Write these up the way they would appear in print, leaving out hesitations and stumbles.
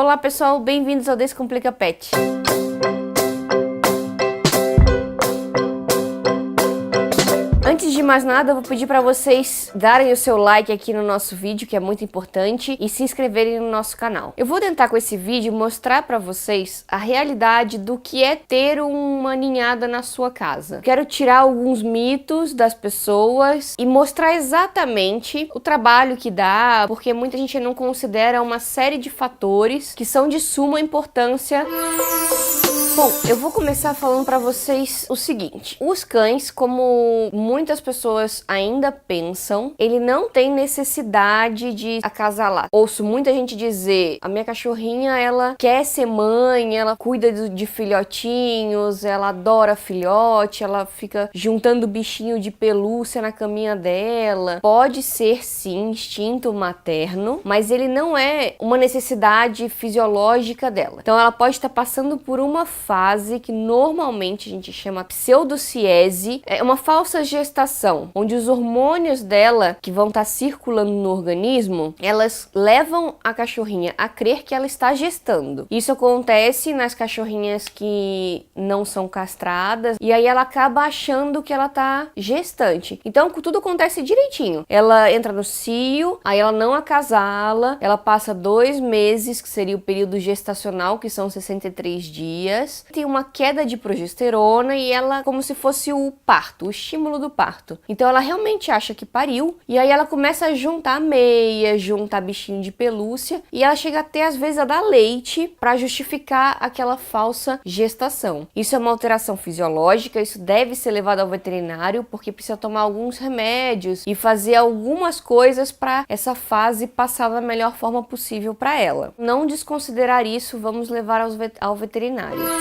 Olá pessoal, bem-vindos ao Descomplica Pet. Antes de mais nada, eu vou pedir para vocês darem o seu like aqui no nosso vídeo, que é muito importante, e se inscreverem no nosso canal. Eu vou tentar com esse vídeo mostrar para vocês a realidade do que é ter uma ninhada na sua casa. Quero tirar alguns mitos das pessoas e mostrar exatamente o trabalho que dá, porque muita gente não considera uma série de fatores que são de suma importância. Bom, eu vou começar falando pra vocês o seguinte: os cães, como muitas pessoas ainda pensam, ele não tem necessidade de acasalar. Ouço muita gente dizer: a minha cachorrinha, ela quer ser mãe, ela cuida de filhotinhos, ela adora filhote, ela fica juntando bichinho de pelúcia na caminha dela. Pode ser sim instinto materno, mas ele não é uma necessidade fisiológica dela. Então ela pode estar passando por uma fase que normalmente a gente chama pseudociese, é uma falsa gestação, onde os hormônios dela que vão estar circulando no organismo, elas levam a cachorrinha a crer que ela está gestando. Isso acontece nas cachorrinhas que não são castradas, e aí ela acaba achando que ela está gestante. Então tudo acontece direitinho. Ela entra no cio, aí ela não acasala, ela passa 2 meses, que seria o período gestacional, que são 63 dias. Tem uma queda de progesterona e ela, como se fosse o parto, o estímulo do parto. Então ela realmente acha que pariu, e aí ela começa a juntar meia, juntar bichinho de pelúcia, e ela chega até às vezes a dar leite para justificar aquela falsa gestação. Isso é uma alteração fisiológica, isso deve ser levado ao veterinário, porque precisa tomar alguns remédios e fazer algumas coisas para essa fase passar da melhor forma possível para ela. Não desconsiderar isso, vamos levar ao veterinário.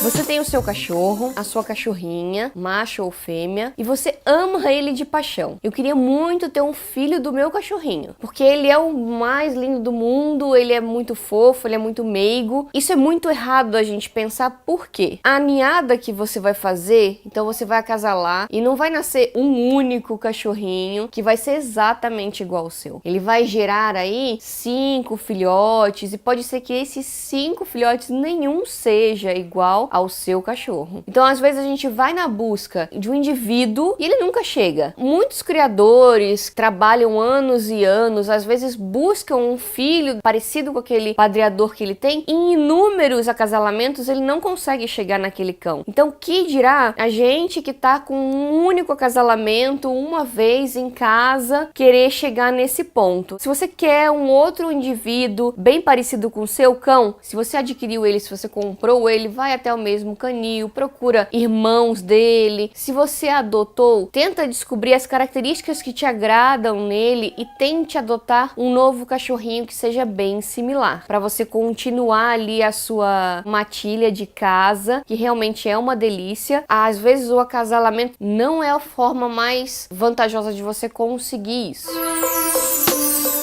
Você tem o seu cachorro, a sua cachorrinha, macho ou fêmea, e você ama ele de paixão. Eu queria muito ter um filho do meu cachorrinho, porque ele é o mais lindo do mundo, ele é muito fofo, ele é muito meigo. Isso é muito errado a gente pensar, por quê? A ninhada que você vai fazer, então você vai acasalar e não vai nascer um único cachorrinho que vai ser exatamente igual ao seu. Ele vai gerar aí 5 filhotes, e pode ser que esses 5 filhotes nenhum seja igual ao seu cachorro. Então, às vezes a gente vai na busca de um indivíduo e ele nunca chega. Muitos criadores trabalham anos e anos, às vezes buscam um filho parecido com aquele padreador que ele tem, e em inúmeros acasalamentos ele não consegue chegar naquele cão. Então, que dirá a gente que tá com um único acasalamento uma vez em casa querer chegar nesse ponto? Se você quer um outro indivíduo bem parecido com o seu cão, se você adquiriu ele, se você comprou ele, vai até o mesmo canil, procura irmãos dele. Se você adotou, tenta descobrir as características que te agradam nele e tente adotar um novo cachorrinho que seja bem similar, para você continuar ali a sua matilha de casa, que realmente é uma delícia. Às vezes o acasalamento não é a forma mais vantajosa de você conseguir isso.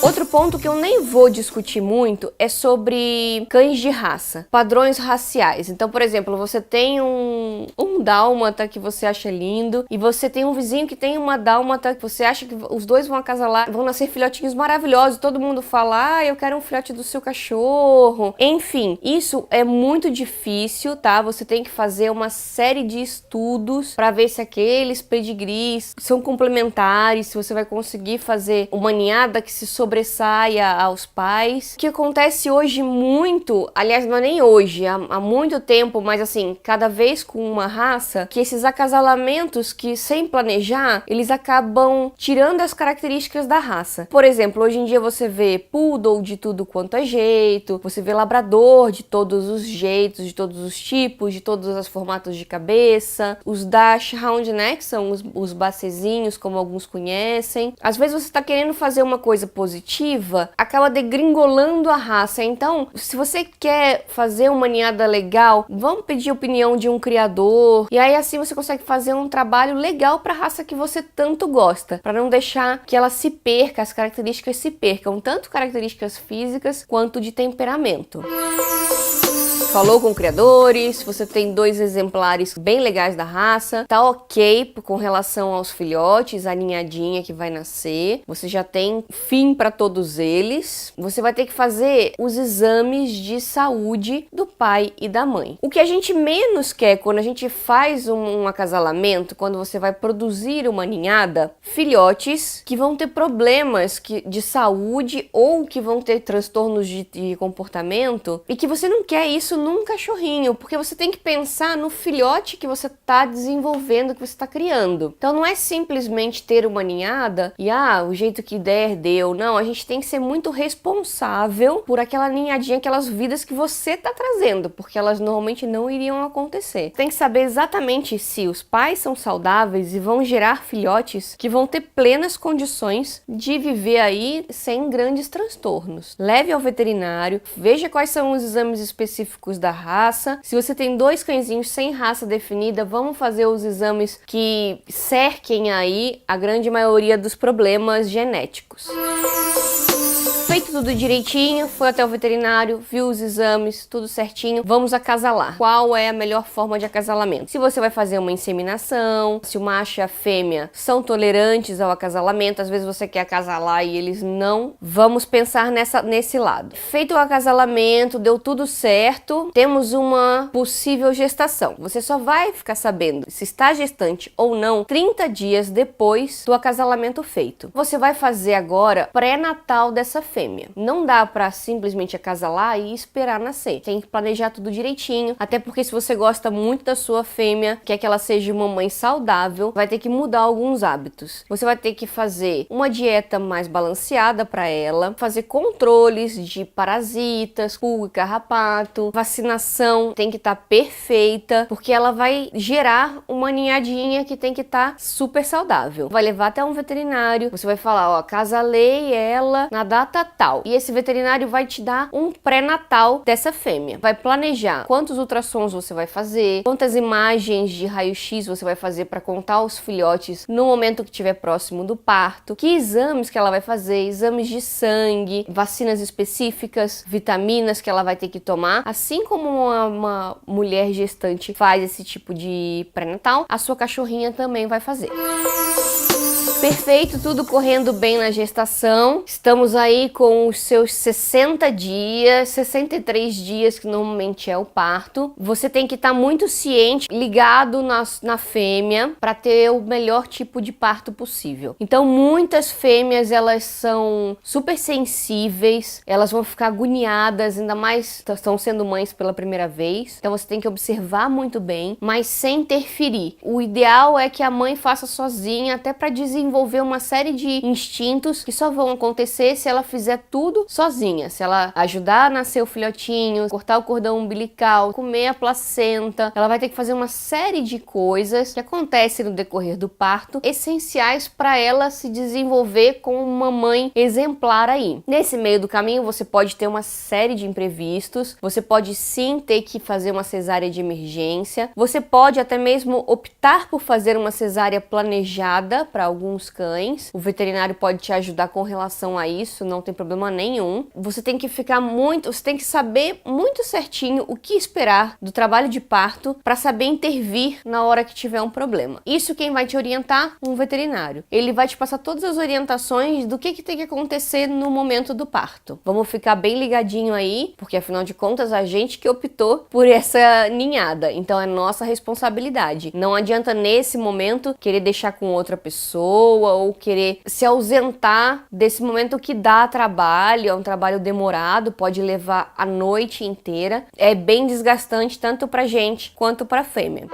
Outro ponto que eu nem vou discutir muito é sobre cães de raça, padrões raciais. Então, por exemplo, você tem um dálmata que você acha lindo, e você tem um vizinho que tem uma dálmata que você acha que os dois vão acasalar, vão nascer filhotinhos maravilhosos, todo mundo fala: ah, eu quero um filhote do seu cachorro. Enfim, isso é muito difícil, tá? Você tem que fazer uma série de estudos para ver se aqueles pedigrees são complementares, se você vai conseguir fazer uma ninhada que se sobressaia aos pais. O que acontece hoje muito, aliás, não é nem hoje, há muito tempo, mas assim, cada vez com uma raça, que esses acasalamentos que, sem planejar, eles acabam tirando as características da raça. Por exemplo, hoje em dia você vê poodle de tudo quanto é jeito, você vê labrador de todos os jeitos, de todos os tipos, de todos os formatos de cabeça, os dachshund, né, que são os bacezinhos, como alguns conhecem. Às vezes você está querendo fazer uma coisa positiva, acaba degringolando a raça. Então, se você quer fazer uma ninhada legal, vamos pedir a opinião de um criador, e aí assim você consegue fazer um trabalho legal para a raça que você tanto gosta, para não deixar que ela se perca, as características se percam, tanto características físicas quanto de temperamento. falou com criadores, você tem 2 exemplares bem legais da raça, tá ok com relação aos filhotes, a ninhadinha que vai nascer, você já tem fim para todos eles, você vai ter que fazer os exames de saúde do pai e da mãe. O que a gente menos quer quando a gente faz um acasalamento, quando você vai produzir uma ninhada, filhotes que vão ter problemas de saúde ou que vão ter transtornos de comportamento e que você não quer isso num cachorrinho, porque você tem que pensar no filhote que você está desenvolvendo, que você está criando. Então não é simplesmente ter uma ninhada e o jeito que der, deu. Não, a gente tem que ser muito responsável por aquela ninhadinha, aquelas vidas que você está trazendo, porque elas normalmente não iriam acontecer. Tem que saber exatamente se os pais são saudáveis e vão gerar filhotes que vão ter plenas condições de viver aí sem grandes transtornos. Leve ao veterinário, veja quais são os exames específicos da raça. Se você tem 2 cãezinhos sem raça definida, vamos fazer os exames que cerquem aí a grande maioria dos problemas genéticos. Feito tudo direitinho, foi até o veterinário, viu os exames, tudo certinho, vamos acasalar. Qual é a melhor forma de acasalamento? Se você vai fazer uma inseminação, se o macho e a fêmea são tolerantes ao acasalamento, às vezes você quer acasalar e eles não, vamos pensar nesse lado. Feito o acasalamento, deu tudo certo, temos uma possível gestação. Você só vai ficar sabendo se está gestante ou não 30 dias depois do acasalamento feito. Você vai fazer agora pré-natal dessa fêmea. Não dá pra simplesmente acasalar e esperar nascer. Tem que planejar tudo direitinho, até porque se você gosta muito da sua fêmea, quer que ela seja uma mãe saudável, vai ter que mudar alguns hábitos. Você vai ter que fazer uma dieta mais balanceada para ela, fazer controles de parasitas, pulga e carrapato, vacinação tem que estar perfeita, porque ela vai gerar uma ninhadinha que tem que estar super saudável. Vai levar até um veterinário, você vai falar, acasalei ela na data tal. E esse veterinário vai te dar um pré-natal dessa fêmea. Vai planejar quantos ultrassons você vai fazer, quantas imagens de raio-x você vai fazer para contar os filhotes no momento que estiver próximo do parto, que exames que ela vai fazer, exames de sangue, vacinas específicas, vitaminas que ela vai ter que tomar. Assim como uma mulher gestante faz esse tipo de pré-natal, a sua cachorrinha também vai fazer. Perfeito, tudo correndo bem na gestação. Estamos aí com os seus 60 dias, 63 dias que normalmente é o parto. Você tem que estar muito ciente, ligado na fêmea para ter o melhor tipo de parto possível. Então muitas fêmeas elas são super sensíveis, elas vão ficar agoniadas, ainda mais estão sendo mães pela primeira vez. Então você tem que observar muito bem, mas sem interferir. O ideal é que a mãe faça sozinha, até para desenvolver uma série de instintos que só vão acontecer se ela fizer tudo sozinha. Se ela ajudar a nascer o filhotinho, cortar o cordão umbilical, comer a placenta, ela vai ter que fazer uma série de coisas que acontecem no decorrer do parto, essenciais para ela se desenvolver como uma mãe exemplar aí. Nesse meio do caminho você pode ter uma série de imprevistos, você pode sim ter que fazer uma cesárea de emergência, você pode até mesmo optar por fazer uma cesárea planejada para alguns cães. O veterinário pode te ajudar com relação a isso, não tem problema nenhum. Você tem que você tem que saber muito certinho o que esperar do trabalho de parto para saber intervir na hora que tiver um problema. Isso quem vai te orientar? Um veterinário. Ele vai te passar todas as orientações do que tem que acontecer no momento do parto. Vamos ficar bem ligadinho aí, porque afinal de contas a gente que optou por essa ninhada, então é nossa responsabilidade. Não adianta nesse momento querer deixar com outra pessoa ou querer se ausentar desse momento que dá trabalho, é um trabalho demorado, pode levar a noite inteira, é bem desgastante tanto pra gente quanto pra fêmea.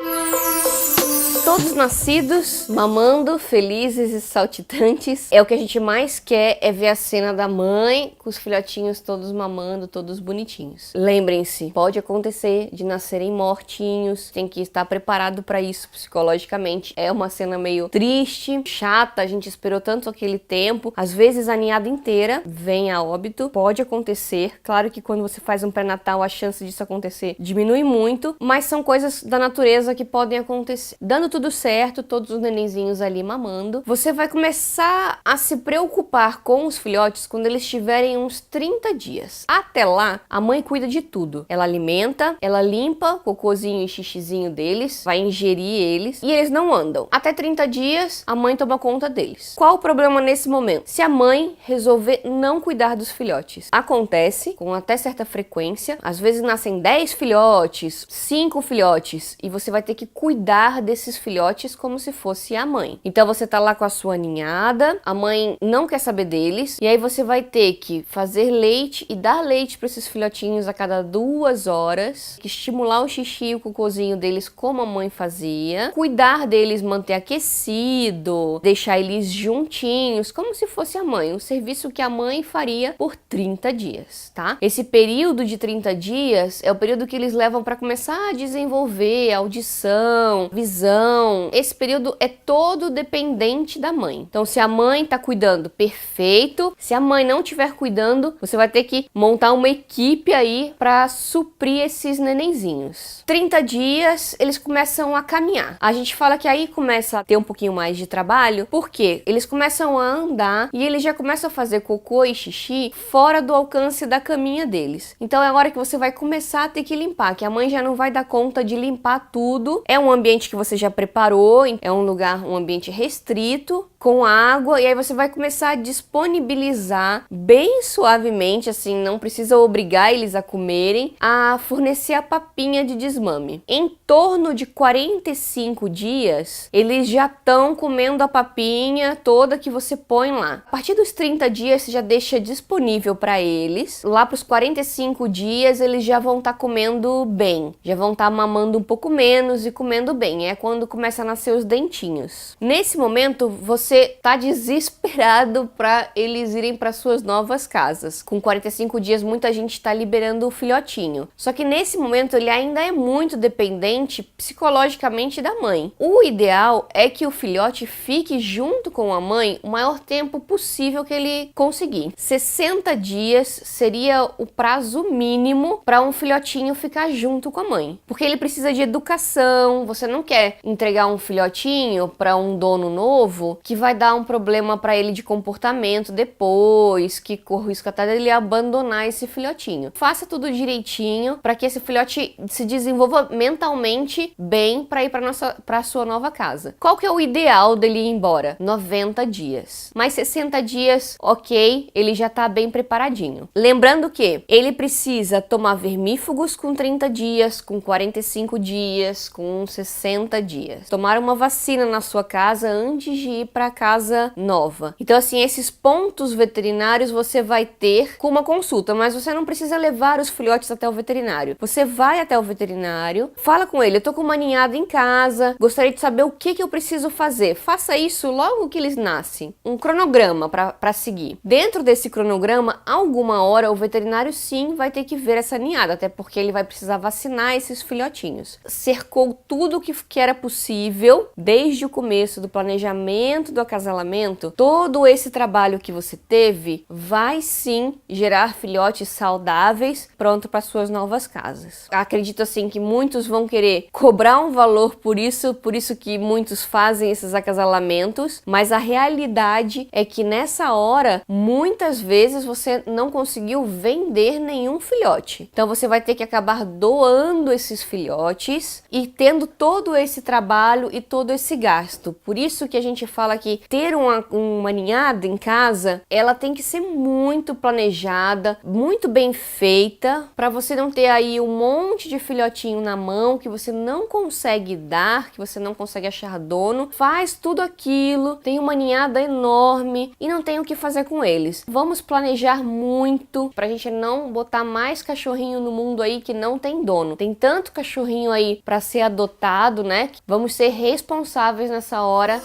Todos nascidos, mamando, felizes e saltitantes. É o que a gente mais quer, é ver a cena da mãe com os filhotinhos todos mamando, todos bonitinhos. Lembrem-se, pode acontecer de nascerem mortinhos, tem que estar preparado para isso psicologicamente. É uma cena meio triste, chata, a gente esperou tanto aquele tempo. Às vezes a ninhada inteira vem a óbito, pode acontecer. Claro que quando você faz um pré-natal a chance disso acontecer diminui muito, mas são coisas da natureza que podem acontecer. Dando tudo certo, todos os nenenzinhos ali mamando, você vai começar a se preocupar com os filhotes quando eles tiverem uns 30 dias. Até lá, a mãe cuida de tudo. Ela alimenta, ela limpa o cocôzinho e xixizinho deles, vai ingerir eles e eles não andam. Até 30 dias, a mãe toma conta deles. Qual o problema nesse momento? Se a mãe resolver não cuidar dos filhotes. Acontece com até certa frequência, às vezes nascem 10 filhotes, 5 filhotes, e você vai ter que cuidar desses filhotes como se fosse a mãe. Então você tá lá com a sua ninhada, a mãe não quer saber deles, e aí você vai ter que fazer leite e dar leite para esses filhotinhos a cada 2 horas, que estimular o xixi e o cocôzinho deles como a mãe fazia, cuidar deles, manter aquecido, deixar eles juntinhos, como se fosse a mãe, o serviço que a mãe faria por 30 dias, tá? Esse período de 30 dias é o período que eles levam para começar a desenvolver audição, visão. Esse período é todo dependente da mãe. Então, se a mãe tá cuidando, perfeito. Se a mãe não estiver cuidando, você vai ter que montar uma equipe aí para suprir esses nenenzinhos. 30 dias, eles começam a caminhar. A gente fala que aí começa a ter um pouquinho mais de trabalho, porque eles começam a andar e eles já começam a fazer cocô e xixi fora do alcance da caminha deles. Então é agora que você vai começar a ter que limpar, que a mãe já não vai dar conta de limpar tudo. É um ambiente que você já preparou, é um lugar, um ambiente restrito, com água, e aí você vai começar a disponibilizar bem suavemente, assim, não precisa obrigar eles a comerem, a fornecer a papinha de desmame. Em torno de 45 dias, eles já estão comendo a papinha toda que você põe lá. A partir dos 30 dias, você já deixa disponível para eles. Lá para os 45 dias, eles já vão estar comendo bem, já vão estar mamando um pouco menos e comendo bem. É quando começa a nascer os dentinhos. Nesse momento, você tá desesperado para eles irem para suas novas casas. Com 45 dias, muita gente tá liberando o filhotinho. Só que nesse momento, ele ainda é muito dependente psicologicamente da mãe. O ideal é que o filhote fique junto com a mãe o maior tempo possível que ele conseguir. 60 dias seria o prazo mínimo para um filhotinho ficar junto com a mãe. Porque ele precisa de educação, você não quer entregar um filhotinho para um dono novo que vai dar um problema para ele de comportamento depois, que corre o risco até dele abandonar esse filhotinho. Faça tudo direitinho para que esse filhote se desenvolva mentalmente bem para ir para sua nova casa. Qual que é o ideal dele ir embora? 90 dias. Mais 60 dias, ok, ele já tá bem preparadinho. Lembrando que ele precisa tomar vermífugos com 30 dias, com 45 dias, com 60 dias. Tomar uma vacina na sua casa antes de ir para casa nova. Então, assim, esses pontos veterinários você vai ter com uma consulta, mas você não precisa levar os filhotes até o veterinário. Você vai até o veterinário, fala com ele, eu tô com uma ninhada em casa, gostaria de saber o que eu preciso fazer. Faça isso logo que eles nascem. Um cronograma para seguir. Dentro desse cronograma, alguma hora o veterinário sim vai ter que ver essa ninhada, até porque ele vai precisar vacinar esses filhotinhos. Cercou tudo que era possível desde o começo do planejamento do acasalamento. Todo esse trabalho que você teve vai sim gerar filhotes saudáveis pronto para suas novas casas. Acredito assim que muitos vão querer cobrar um valor por isso que muitos fazem esses acasalamentos, mas a realidade é que nessa hora, muitas vezes você não conseguiu vender nenhum filhote. Então você vai ter que acabar doando esses filhotes e tendo todo esse trabalho e todo esse gasto. Por isso que a gente fala que ter uma ninhada em casa, ela tem que ser muito planejada, muito bem feita, para você não ter aí um monte de filhotinho na mão que você não consegue dar, que você não consegue achar dono, faz tudo aquilo, tem uma ninhada enorme e não tem o que fazer com eles. Vamos planejar muito pra gente não botar mais cachorrinho no mundo aí que não tem dono. Tem tanto cachorrinho aí pra ser adotado, né? Vamos ser responsáveis nessa hora.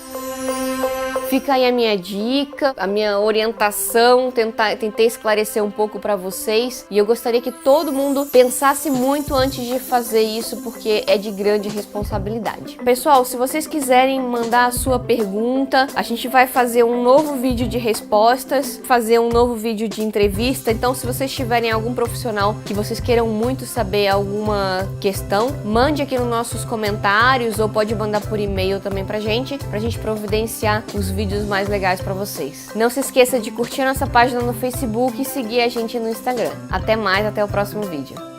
Fica aí a minha dica, a minha orientação, tentei esclarecer um pouco para vocês, e eu gostaria que todo mundo pensasse muito antes de fazer isso, porque é de grande responsabilidade. Pessoal, se vocês quiserem mandar a sua pergunta, a gente vai fazer um novo vídeo de respostas, fazer um novo vídeo de entrevista. Então, se vocês tiverem algum profissional que vocês queiram muito saber alguma questão, mande aqui nos nossos comentários, ou pode mandar por e-mail também pra gente providenciar os vídeos mais legais pra vocês. Não se esqueça de curtir nossa página no Facebook e seguir a gente no Instagram. Até mais, até o próximo vídeo.